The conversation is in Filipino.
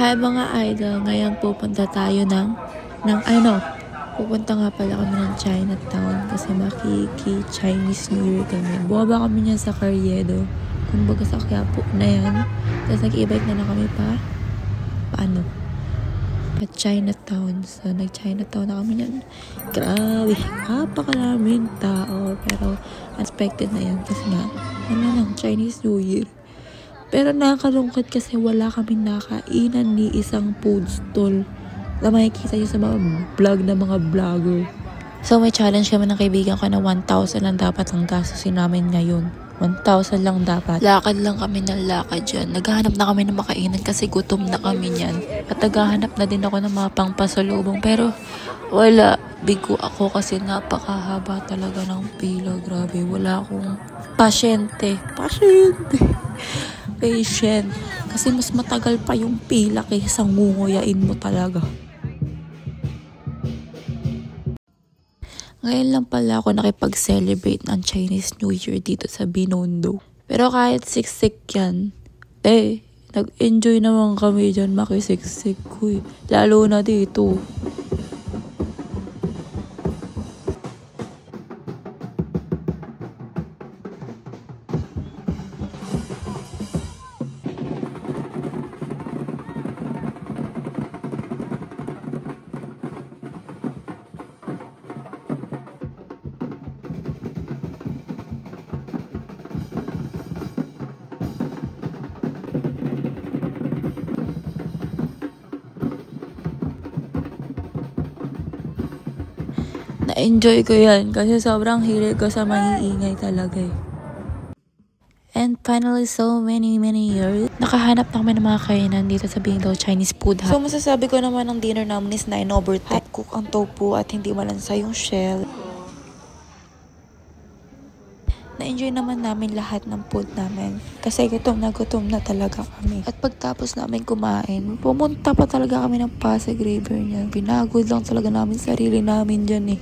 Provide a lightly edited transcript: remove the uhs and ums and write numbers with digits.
Hi mga idol, ngayon pupunta tayo pupunta nga pala kami ng Chinatown kasi Chinese New Year kami. Buwaba kami niyan sa Carriedo, kumbaga sa Quiapo na yan. Tapos nag-e-bike na kami pa Chinatown. So nag-Chinatown na kami niyan. Grabe, napakaraming tao, pero unexpected na yan kasi nga, Chinese New Year. Pero nakakalungkot kasi wala kami nakainan ni isang food stall na makikita nyo sa mga vlog ng mga vlogger. So may challenge kami ng kaibigan ko na 1,000 lang dapat ang gastusin namin ngayon. 1,000 lang dapat. Lakad lang kami ng lakad dyan. Naghahanap na kami ng makainan kasi gutom na kami niyan. At naghahanap na din ako ng mga pangpasalubong. Pero wala. Bigo ako kasi napakahaba talaga ng pila. Grabe. Wala akong pasyente. Patient. Kasi mas matagal pa yung pila kaysa ngunguyain mo talaga. Ngayon lang pala ako nakipag-celebrate ng Chinese New Year dito sa Binondo. Pero kahit siksik yan, nag-enjoy naman kami dyan makisiksik ko. Lalo na dito. Na-enjoy ko yan kasi sobrang hilig ko sa maiingay talaga eh. And finally, so many years, nakahanap na kami ng mga kainan dito sa Binondo Chinese Food Hub. So masasabi ko naman ang dinner namin is 9/10. Half cook ang tofu at hindi malansa yung shell. Na-enjoy naman namin lahat ng food namin kasi gutom na talaga kami. At pagtapos namin kumain, pumunta pa talaga kami ng Pasig River niyan. Pinagod lang talaga namin sarili namin dyan eh.